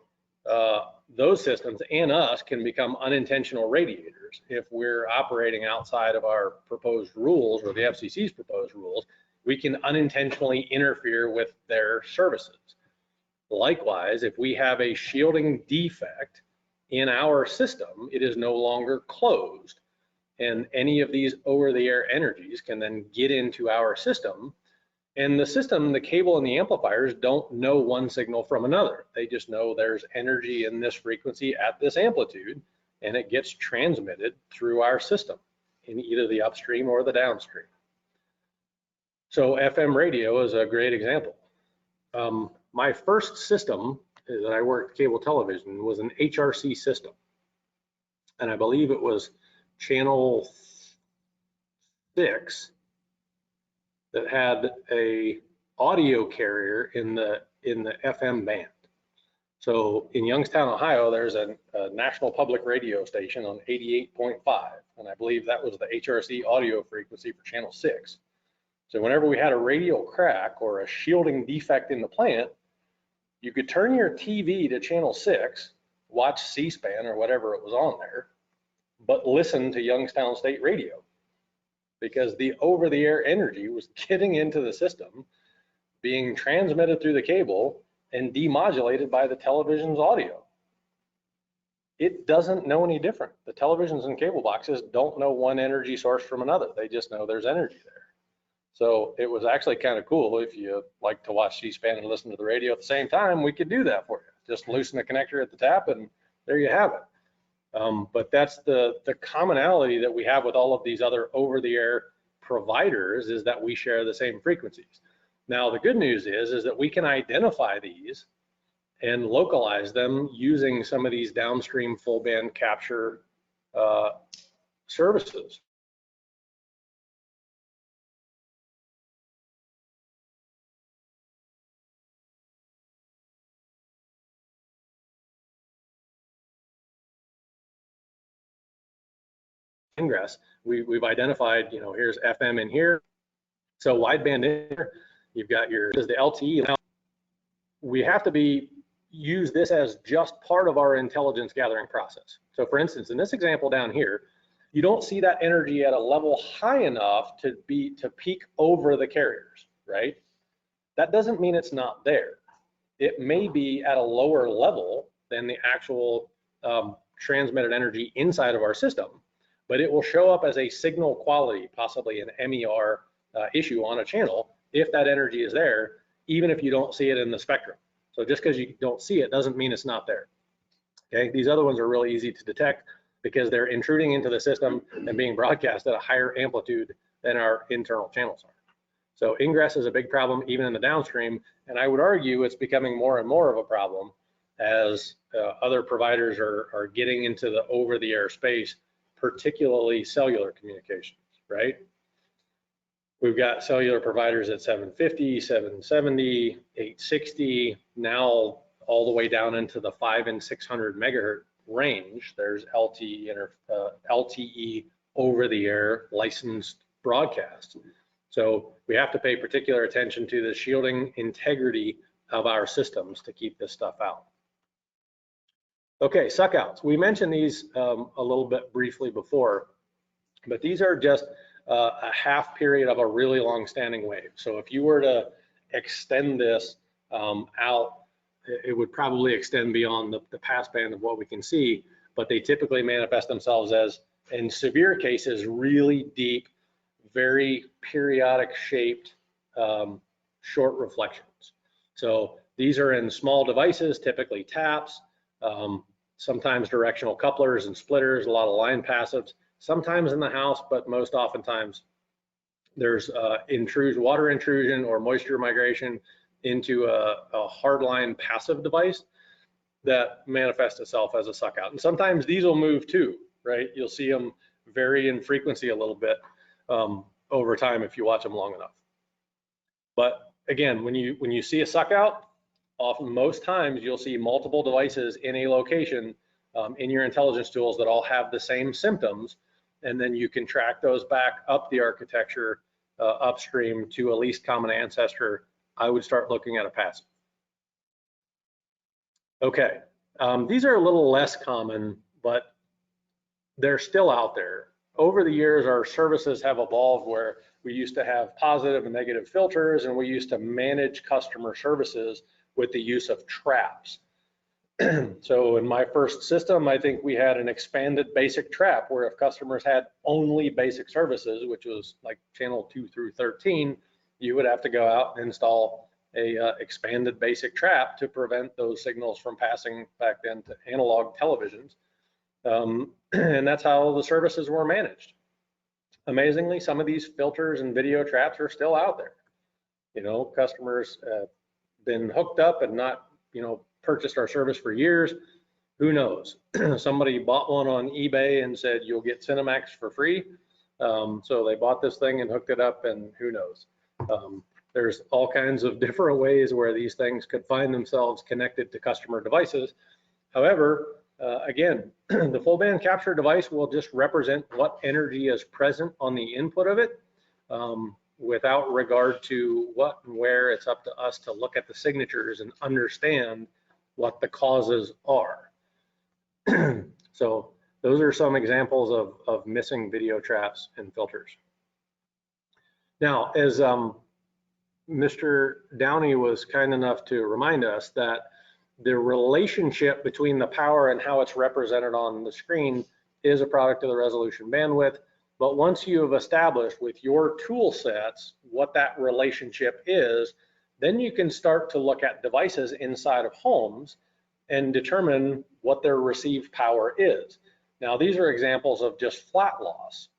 those systems and us can become unintentional radiators. If we're operating outside of our proposed rules or the FCC's proposed rules, we can unintentionally interfere with their services. Likewise, if we have a shielding defect in our system, it is no longer closed, and any of these over-the-air energies can then get into our system. And the system, the cable and the amplifiers don't know one signal from another. They just know there's energy in this frequency at this amplitude, and it gets transmitted through our system in either the upstream or the downstream. So FM radio is a great example. My first system that I worked cable television was an HRC system, and I believe it was channel 6 that had a audio carrier in the FM band. So in Youngstown, Ohio, there's a national public radio station on 88.5, and I believe that was the HRC audio frequency for channel 6. So whenever we had a radial crack or a shielding defect in the plant, you could turn your TV to channel 6, watch C-SPAN or whatever it was on there, but listen to Youngstown State Radio, because the over-the-air energy was getting into the system, being transmitted through the cable and demodulated by the television's audio. It doesn't know any different. The televisions and cable boxes don't know one energy source from another. They just know there's energy there. So it was actually kind of cool. If you like to watch C-SPAN and listen to the radio at the same time, we could do that for you. Just loosen the connector at the tap and there you have it. But that's the commonality that we have with all of these other over-the-air providers, is that we share the same frequencies. Now, the good news is that we can identify these and localize them using some of these downstream full band capture services. Ingress, we've identified, here's FM in here, so wideband in here, you've got the LTE. Now, we have to be use this as just part of our intelligence gathering process. So for instance, in this example down here, you don't see that energy at a level high enough to peak over the carriers, right? That doesn't mean it's not there. It may be at a lower level than the actual transmitted energy inside of our system, but it will show up as a signal quality, possibly an MER issue on a channel if that energy is there, even if you don't see it in the spectrum. So just because you don't see it doesn't mean it's not there. Okay, these other ones are really easy to detect because they're intruding into the system and being broadcast at a higher amplitude than our internal channels are. So ingress is a big problem even in the downstream, and I would argue it's becoming more and more of a problem as other providers are getting into the over-the-air space, particularly cellular communications, right? We've got cellular providers at 750, 770, 860, now all the way down into the 500 and 600 megahertz range. There's LTE over-the-air licensed broadcast. So we have to pay particular attention to the shielding integrity of our systems to keep this stuff out. Okay, suckouts. We mentioned these a little bit briefly before, but these are just a half period of a really long-standing wave. So if you were to extend this out, it would probably extend beyond the passband of what we can see, but they typically manifest themselves as, in severe cases, really deep, very periodic shaped short reflections. So these are in small devices, typically taps, sometimes directional couplers and splitters, a lot of line passives, sometimes in the house, but most oftentimes there's water intrusion or moisture migration into a hardline passive device that manifests itself as a suck out. And sometimes these will move too, right? You'll see them vary in frequency a little bit over time if you watch them long enough. But again, when you see a suck out, often most times you'll see multiple devices in a location in your intelligence tools that all have the same symptoms, and then you can track those back up the architecture upstream to a least common ancestor. I would start looking at a passive. Okay, these are a little less common, but they're still out there. Over the years, our services have evolved where we used to have positive and negative filters, and we used to manage customer services with the use of traps. So in my first system, I think we had an expanded basic trap where if customers had only basic services, which was like channel 2 through 13, you would have to go out and install a expanded basic trap to prevent those signals from passing back then to analog televisions. And that's how the services were managed. Amazingly, some of these filters and video traps are still out there. You know, customers been hooked up and not, you know, purchased our service for years. Who knows? Somebody bought one on eBay and said, you'll get Cinemax for free. So they bought this thing and hooked it up, and who knows? There's all kinds of different ways where these things could find themselves connected to customer devices. However, again, the full band capture device will just represent what energy is present on the input of it. Without regard to what and where, it's up to us to look at the signatures and understand what the causes are. So those are some examples of missing video traps and filters. Now, as Mr. Downey was kind enough to remind us that the relationship between the power and how it's represented on the screen is a product of the resolution bandwidth. But once you have established with your tool sets what that relationship is, then you can start to look at devices inside of homes and determine what their received power is. Now, these are examples of just flat loss.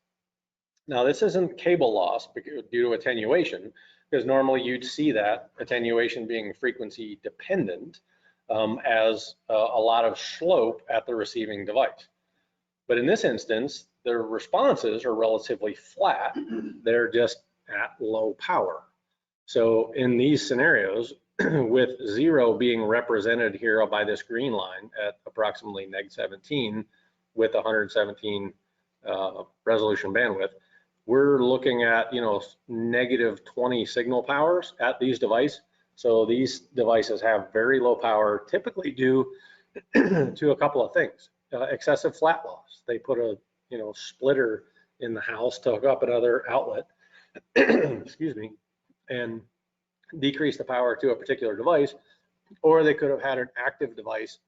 Now, this isn't cable loss due to attenuation, because normally you'd see that attenuation being frequency dependent as a lot of slope at the receiving device. But in this instance, their responses are relatively flat. They're just at low power. So in these scenarios, with 0 being represented here by this green line at approximately -17 with 117 resolution bandwidth, we're looking at, you know, -20 signal powers at these devices. So these devices have very low power, typically due to a couple of things. Excessive flat loss. They put a splitter in the house to hook up another outlet, excuse me, and decrease the power to a particular device, or they could have had an active device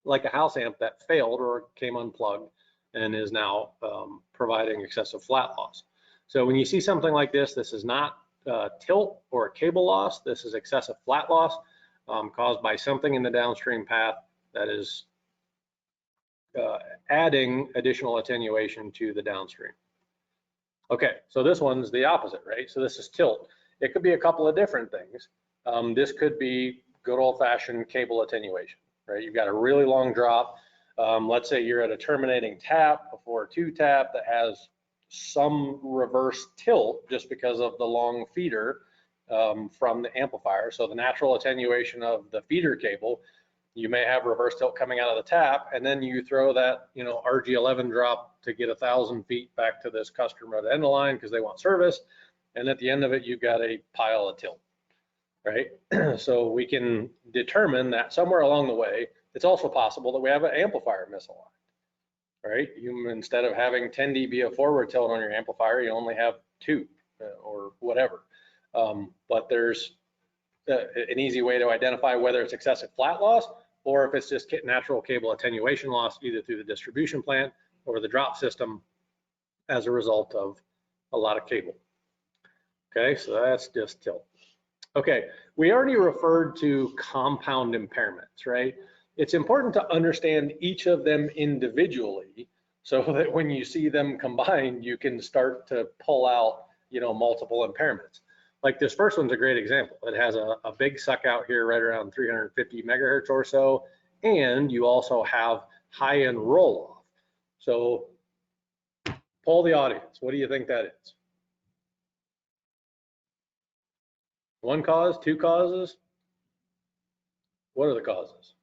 like a house amp that failed or came unplugged and is now providing excessive flat loss. So when you see something like this, this is not tilt or cable loss. This is excessive flat loss caused by something in the downstream path that is adding additional attenuation to the downstream. Okay, so this one's the opposite, right? So this is tilt. It could be a couple of different things. This could be good old-fashioned cable attenuation, right? You've got a really long drop. Let's say you're at a terminating tap before a 2-tap that has some reverse tilt just because of the long feeder from the amplifier. So the natural attenuation of the feeder cable, you may have reverse tilt coming out of the tap, and then you throw that RG11 drop to get 1,000 feet back to this customer at the end of the line because they want service, and at the end of it you've got a pile of tilt, right? So we can determine that somewhere along the way, it's also possible that we have an amplifier misaligned, right? You, instead of having 10 dB of forward tilt on your amplifier, you only have 2 or whatever. But there's an easy way to identify whether it's excessive flat loss or if it's just natural cable attenuation loss, either through the distribution plant or the drop system as a result of a lot of cable. Okay, so that's just tilt. Okay, we already referred to compound impairments, right? It's important to understand each of them individually so that when you see them combined, you can start to pull out, multiple impairments. Like this first one's a great example. It has a big suck out here right around 350 megahertz or so, and you also have high-end roll-off. So poll the audience. What do you think that is? One cause, two causes? What are the causes?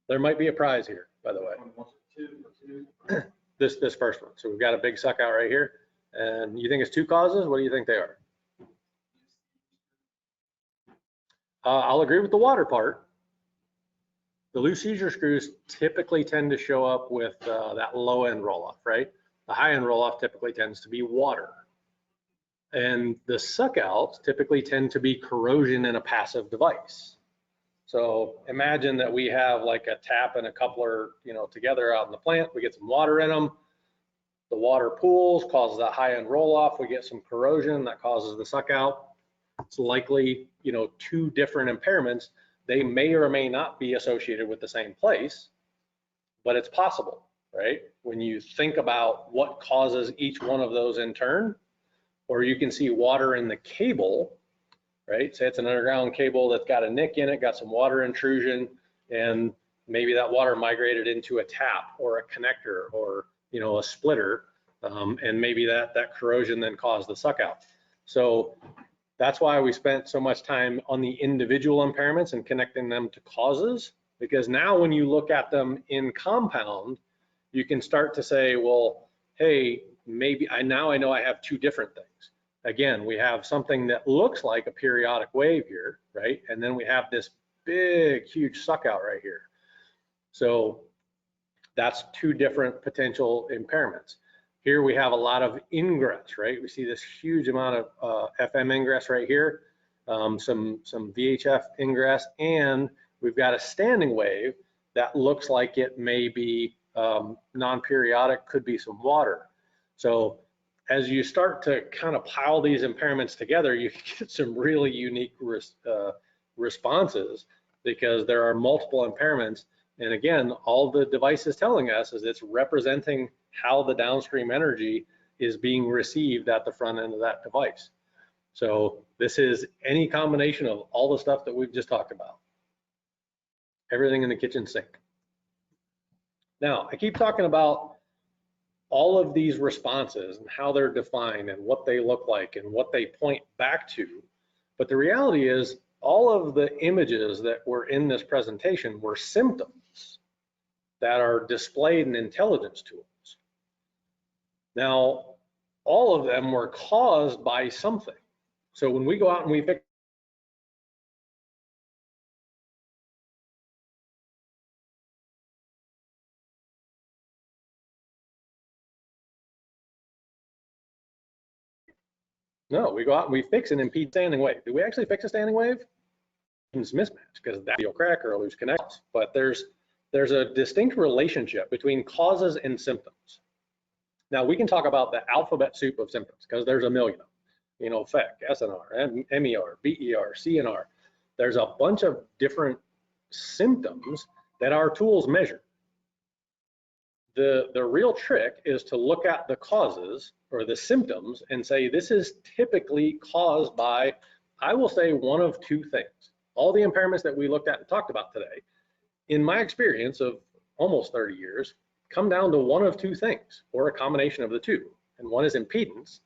There might be a prize here, by the way. This first one. So we've got a big suck out right here. And you think it's 2 causes? What do you think they are? I'll agree with the water part. The loose seizure screws typically tend to show up with that low end roll off, right? The high end roll off typically tends to be water. And the suck outs typically tend to be corrosion in a passive device. So imagine that we have like a tap and a coupler, together out in the plant. We get some water in them. The water pools, causes that high end roll off. We get some corrosion that causes the suck out. It's likely, 2 different impairments. They may or may not be associated with the same place, but it's possible, right? When you think about what causes each one of those in turn, or you can see water in the cable, right? Say it's an underground cable that's got a nick in it, got some water intrusion, and maybe that water migrated into a tap or a connector or, a splitter, and maybe that corrosion then caused the suck out. So that's why we spent so much time on the individual impairments and connecting them to causes, because now when you look at them in compound, you can start to say, well, hey, maybe now I know I have 2 different things. Again, we have something that looks like a periodic wave here, right? And then we have this big, huge suck out right here. So that's 2 different potential impairments. Here we have a lot of ingress, right? We see this huge amount of FM ingress right here, some VHF ingress, and we've got a standing wave that looks like it may be non-periodic, could be some water. So as you start to kind of pile these impairments together, you get some really unique responses because there are multiple impairments. And again, all the device is telling us is it's representing how the downstream energy is being received at the front end of that device. So this is any combination of all the stuff that we've just talked about. Everything in the kitchen sink. Now, I keep talking about all of these responses and how they're defined and what they look like and what they point back to. But the reality is all of the images that were in this presentation were symptoms that are displayed in intelligence tools. Now, all of them were caused by something. So when we go out and we fix No, we go out and we fix an impedance standing wave. Do we actually fix a standing wave? It's mismatch, because that's a crack or a loose connection. But there's a distinct relationship between causes and symptoms. Now we can talk about the alphabet soup of symptoms, because there's a million of them. You know, FEC, SNR, MER, BER, CNR. There's a bunch of different symptoms that our tools measure. The real trick is to look at the causes or the symptoms and say, this is typically caused by, I will say, one of two things. All the impairments that we looked at and talked about today, in my experience of almost 30 years, come down to one of two things, or a combination of the two. And one is impedance,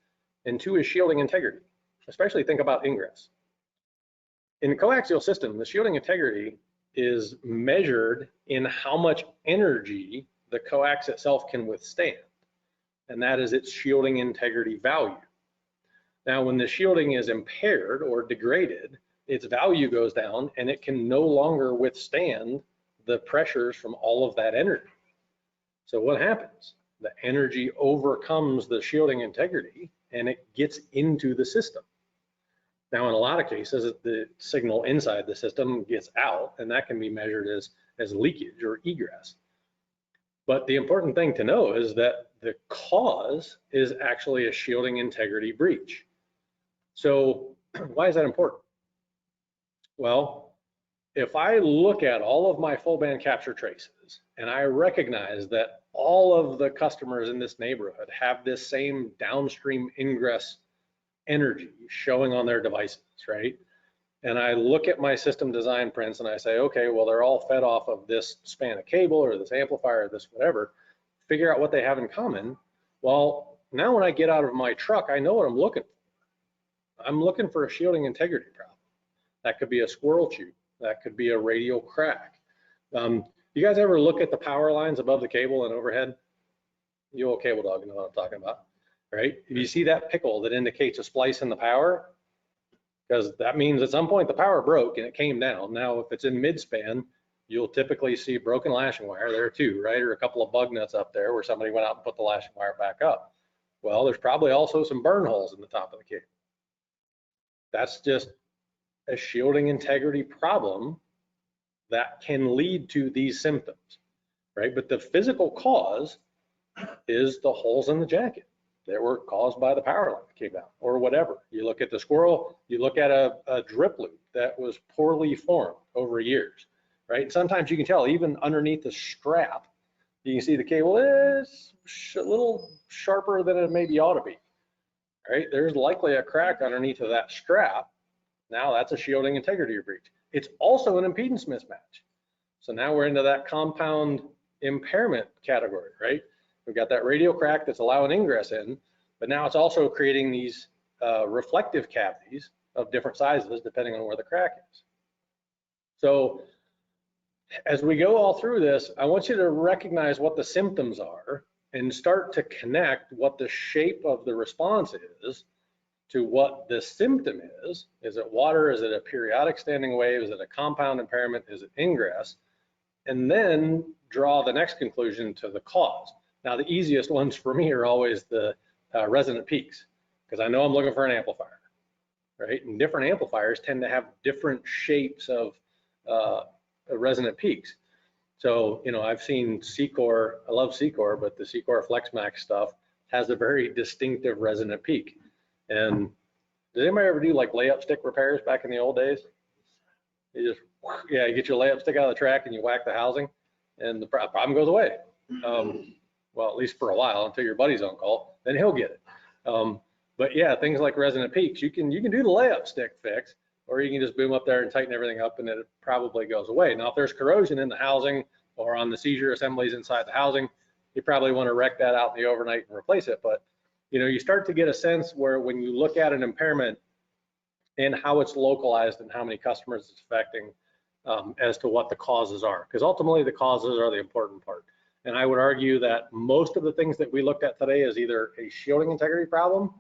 and two is shielding integrity. Especially think about ingress. In the coaxial system, the shielding integrity is measured in how much energy the coax itself can withstand, and that is its shielding integrity value. Now, when the shielding is impaired or degraded, its value goes down and it can no longer withstand the pressures from all of that energy. So what happens? The energy overcomes the shielding integrity and it gets into the system. Now, in a lot of cases, the signal inside the system gets out, and that can be measured as leakage or egress. But the important thing to know is that the cause is actually a shielding integrity breach. So why is that important? Well, if I look at all of my full band capture traces and I recognize that all of the customers in this neighborhood have this same downstream ingress energy showing on their devices, right? And I look at my system design prints and I say, okay, well, they're all fed off of this span of cable or this amplifier or this whatever, figure out what they have in common. Well, now when I get out of my truck, I know what I'm looking for. I'm looking for a shielding integrity problem. That could be a squirrel tube. That could be a radial crack. You guys ever look at the power lines above the cable and overhead? You old cable dog, you know what I'm talking about, right? If you see that pickle that indicates a splice in the power, because that means at some point the power broke and it came down. Now, if it's in mid-span, you'll typically see broken lashing wire there too, right? Or a couple of bug nuts up there where somebody went out and put the lashing wire back up. Well, there's probably also some burn holes in the top of the cable. That's just a shielding integrity problem that can lead to these symptoms, right? But the physical cause is the holes in the jacket that were caused by the power line that came down or whatever. You look at the squirrel, you look at a drip loop that was poorly formed over years, right? And sometimes you can tell even underneath the strap, you can see the cable is a little sharper than it maybe ought to be, right? There's likely a crack underneath of that strap. Now that's a shielding integrity breach. It's also an impedance mismatch. So now we're into that compound impairment category, right? We've got that radial crack that's allowing ingress in, but now it's also creating these reflective cavities of different sizes depending on where the crack is. So as we go all through this, I want you to recognize what the symptoms are and start to connect what the shape of the response is to what the symptom is. Is it water? Is it a periodic standing wave? Is it a compound impairment? Is it ingress? And then draw the next conclusion to the cause. Now, the easiest ones for me are always the resonant peaks, because I know I'm looking for an amplifier, right? And different amplifiers tend to have different shapes of resonant peaks. So, you know, I've seen C-Core, I love C-Core, but the C-Core FlexMax stuff has a very distinctive resonant peak. And did anybody ever do like layup stick repairs back in the old days? You just, yeah, you get your layup stick out of the track and you whack the housing and the problem goes away. Well, at least for a while until your buddy's on call, then he'll get it. But yeah, things like resonant peaks, you can do the layup stick fix, or you can just boom up there and tighten everything up and it probably goes away. Now, if there's corrosion in the housing or on the seizure assemblies inside the housing, you probably want to wreck that out in the overnight and replace it. But you know, you start to get a sense where when you look at an impairment and how it's localized and how many customers it's affecting as to what the causes are, because ultimately the causes are the important part. And I would argue that most of the things that we looked at today is either a shielding integrity problem,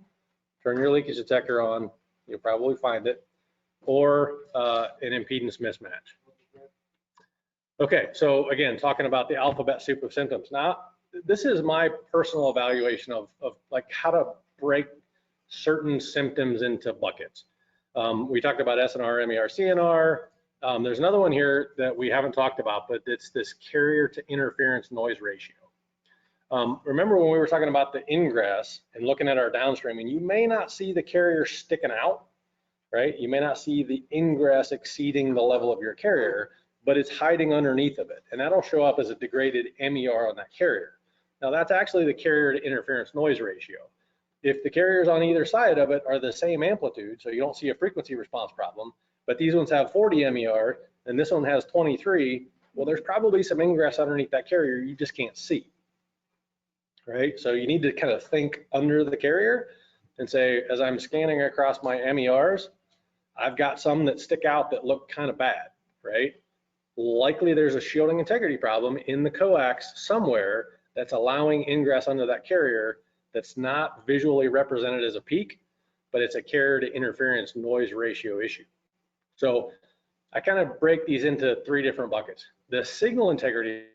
turn your leakage detector on, you'll probably find it, or an impedance mismatch. Okay, so again, talking about the alphabet soup of symptoms. Now, this is my personal evaluation of like how to break certain symptoms into buckets. We talked about SNR, MER, CNR. There's another one here that we haven't talked about, but it's this carrier to interference noise ratio. Remember when we were talking about the ingress and looking at our downstreaming, you may not see the carrier sticking out, right? You may not see the ingress exceeding the level of your carrier, but it's hiding underneath of it. And that'll show up as a degraded MER on that carrier. Now that's actually the carrier to interference noise ratio. If the carriers on either side of it are the same amplitude, so you don't see a frequency response problem, but these ones have 40 MER and this one has 23, well, there's probably some ingress underneath that carrier you just can't see, right? So you need to kind of think under the carrier and say, as I'm scanning across my MERs, I've got some that stick out that look kind of bad, right? Likely there's a shielding integrity problem in the coax somewhere that's allowing ingress under that carrier that's not visually represented as a peak, but it's a carrier to interference noise ratio issue. So I kind of break these into three different buckets. The signal integrity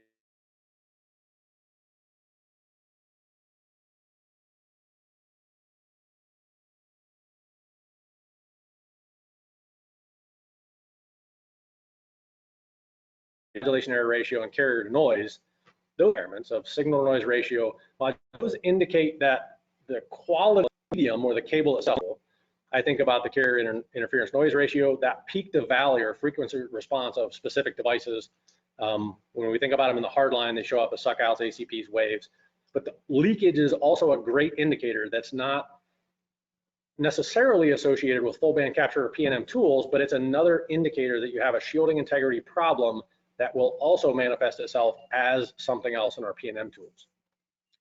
modulation error ratio and carrier to noise, those impairments of signal to noise ratio, those indicate that the quality of the medium or the cable itself. I think about the carrier interference noise ratio, that peak to valley or frequency response of specific devices. When we think about them in the hardline, they show up as suckouts, ACPs, waves. But the leakage is also a great indicator that's not necessarily associated with full band capture or PNM tools, but it's another indicator that you have a shielding integrity problem that will also manifest itself as something else in our PNM tools.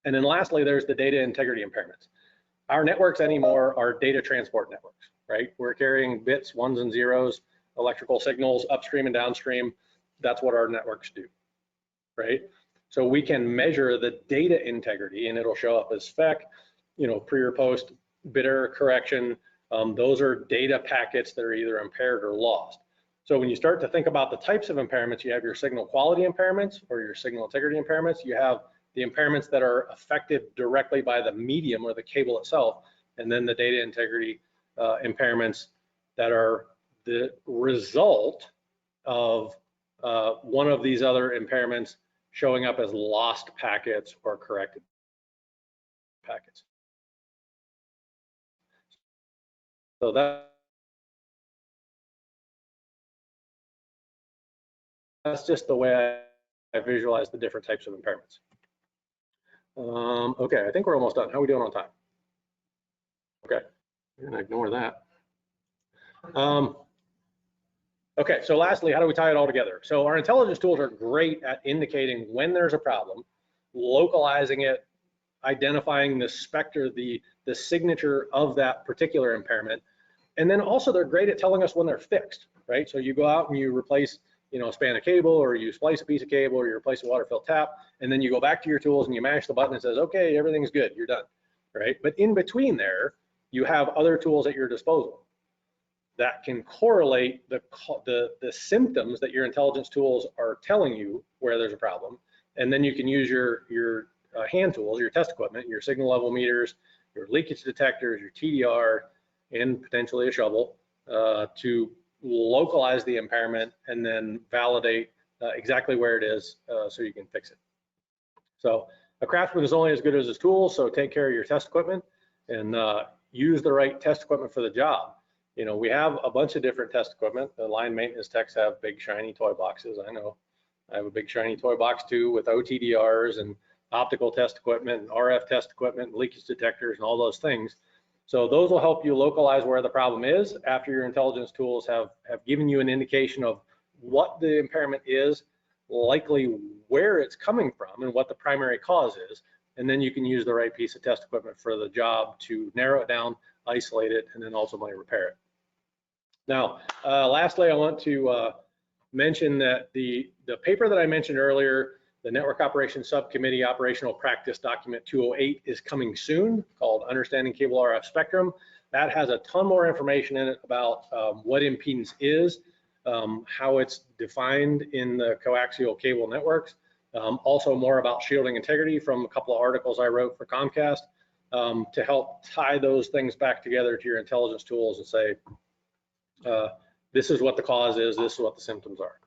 And then lastly, there's the data integrity impairments. Our networks anymore are data transport networks, right? We're carrying bits, ones and zeros, electrical signals upstream and downstream. That's what our networks do, right? So we can measure the data integrity and it'll show up as FEC, pre or post bit error correction. Those are data packets that are either impaired or lost. So when you start to think about the types of impairments, you have your signal quality impairments or your signal integrity impairments. You have the impairments that are affected directly by the medium or the cable itself, and then the data integrity impairments that are the result of one of these other impairments showing up as lost packets or corrected packets. So that's just the way I visualize the different types of impairments. Okay, I think we're almost done. How are we doing on time? Okay, we're gonna ignore that. Okay, so lastly, how do we tie it all together? So our intelligence tools are great at indicating when there's a problem, localizing it, identifying the specter, the signature of that particular impairment, and then also they're great at telling us when they're fixed, right? So you go out and you replace, a span of cable, or you splice a piece of cable, or you replace a water fill tap, and then you go back to your tools and you mash the button and it says, okay, everything's good, you're done, right? But in between there, you have other tools at your disposal that can correlate the symptoms that your intelligence tools are telling you where there's a problem, and then you can use your hand tools, your test equipment, your signal level meters, your leakage detectors, your TDR, and potentially a shovel to localize the impairment and then validate exactly where it is so you can fix it. So a craftsman is only as good as his tools, so take care of your test equipment and use the right test equipment for the job. We have a bunch of different test equipment. The line maintenance techs have big shiny toy boxes. I know I have a big shiny toy box too with OTDRs and optical test equipment, and RF test equipment, and leakage detectors, and all those things. So those will help you localize where the problem is after your intelligence tools have given you an indication of what the impairment is, likely where it's coming from, and what the primary cause is. And then you can use the right piece of test equipment for the job to narrow it down, isolate it, and then ultimately repair it. Now, lastly, I want to mention that the paper that I mentioned earlier, the Network Operations Subcommittee Operational Practice Document 208, is coming soon, called Understanding Cable RF Spectrum. That has a ton more information in it about what impedance is, how it's defined in the coaxial cable networks, also more about shielding integrity from a couple of articles I wrote for Comcast. to help tie those things back together to your intelligence tools and say, this is what the cause is, this is what the symptoms are.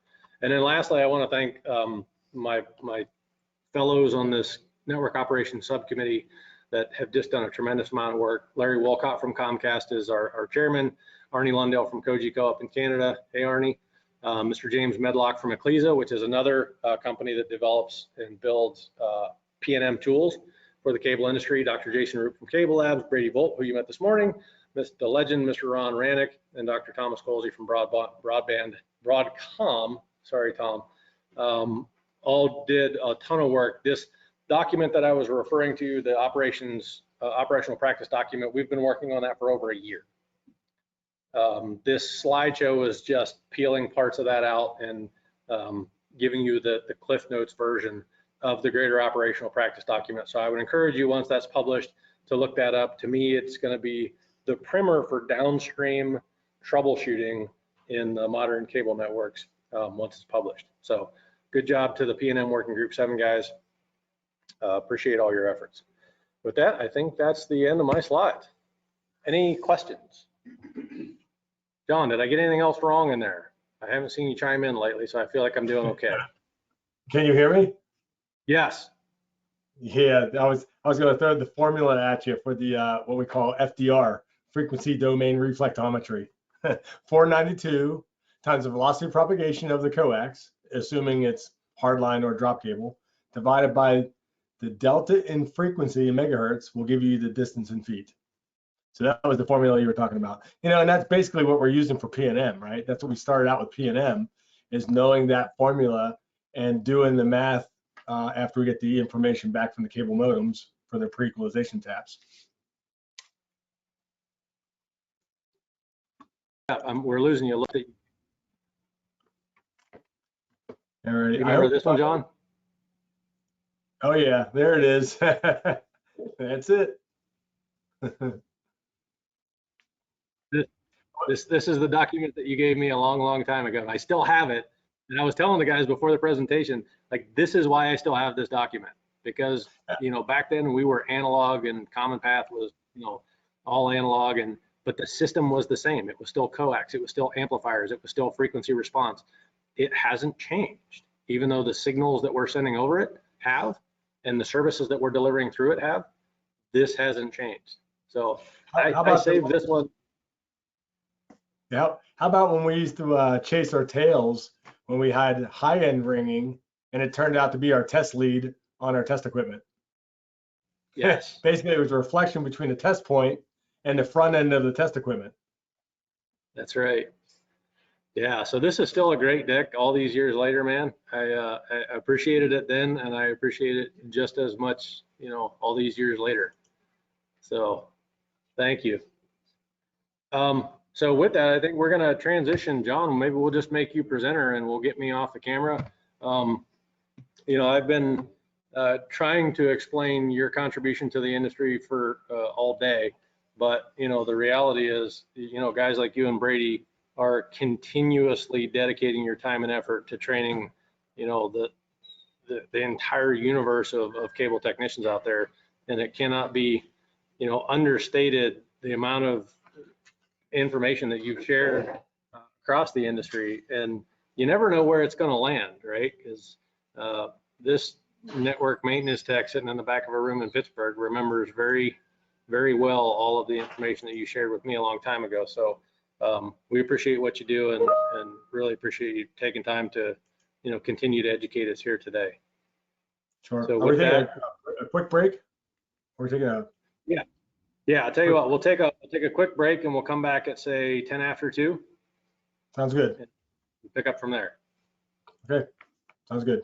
And then lastly, I want to thank my fellows on this network operations subcommittee that have just done a tremendous amount of work. Larry Wolcott from Comcast is our chairman, Arnie Lundell from Cogeco up in Canada. Hey, Arnie. Mr. James Medlock from Ecclesia, which is another company that develops and builds P&M tools for the cable industry. Dr. Jason Roop from Cable Labs, Brady Volt, who you met this morning, the legend, Mr. Ron Rannick, and Dr. Thomas Colsey from Broadcom. Sorry, Tom. All did a ton of work. This document that I was referring to, the operational practice document, we've been working on that for over a year. This slideshow is just peeling parts of that out and giving you the Cliff Notes version of the greater operational practice document. So I would encourage you, once that's published, to look that up. To me, it's going to be the primer for downstream troubleshooting in the modern cable networks once it's published. So good job to the P&M Working Group 7 guys. Appreciate all your efforts. With that, I think that's the end of my slides. Any questions? John, did I get anything else wrong in there? I haven't seen you chime in lately, so I feel like I'm doing okay. Can you hear me? Yes. Yeah, I was going to throw the formula at you for the what we call FDR, frequency domain reflectometry. 492 times the velocity of propagation of the coax, assuming it's hardline or drop cable, divided by the delta in frequency in megahertz will give you the distance in feet. So that was the formula you were talking about. You know, and that's basically what we're using for P&M, right? That's what we started out with P&M, is knowing that formula and doing the math after we get the information back from the cable modems for the pre-equalization taps. Yeah, we're losing you. Look at you. Alright, You remember this one, John? Oh yeah, there it is. That's it. This is the document that you gave me a long time ago. I still have it. And I was telling the guys before the presentation, like, this is why I still have this document, because, you know, back then we were analog and Common Path was, you know, all analog, but the system was the same. It was still coax, it was still amplifiers, it was still frequency response. It hasn't changed, even though the signals that we're sending over it have, and the services that we're delivering through it have. This hasn't changed. So I saved this one. Yeah. How about when we used to chase our tails when we had high-end ringing and it turned out to be our test lead on our test equipment? Yes. Basically, it was a reflection between the test point and the front end of the test equipment. That's right. Yeah. So this is still a great deck all these years later, man. I appreciated it then, and I appreciate it just as much, you know, all these years later. So thank you. So with that, I think we're going to transition. John, maybe we'll just make you presenter and we'll get me off the camera. You know, I've been trying to explain your contribution to the industry for all day, but, you know, the reality is, you know, guys like you and Brady are continuously dedicating your time and effort to training, you know, the entire universe of cable technicians out there. And it cannot be, you know, understated the amount of information that you've shared across the industry, and you never know where it's going to land, right? Because this network maintenance tech sitting in the back of a room in Pittsburgh remembers very, very well all of the information that you shared with me a long time ago. So we appreciate what you do, and really appreciate you taking time to, you know, continue to educate us here today. Sure. So are we taking a quick break? We're taking a Yeah, I'll tell you what, we'll take a quick break and we'll come back at, say, 10 after 2. Sounds good. Pick up from there. Okay, sounds good.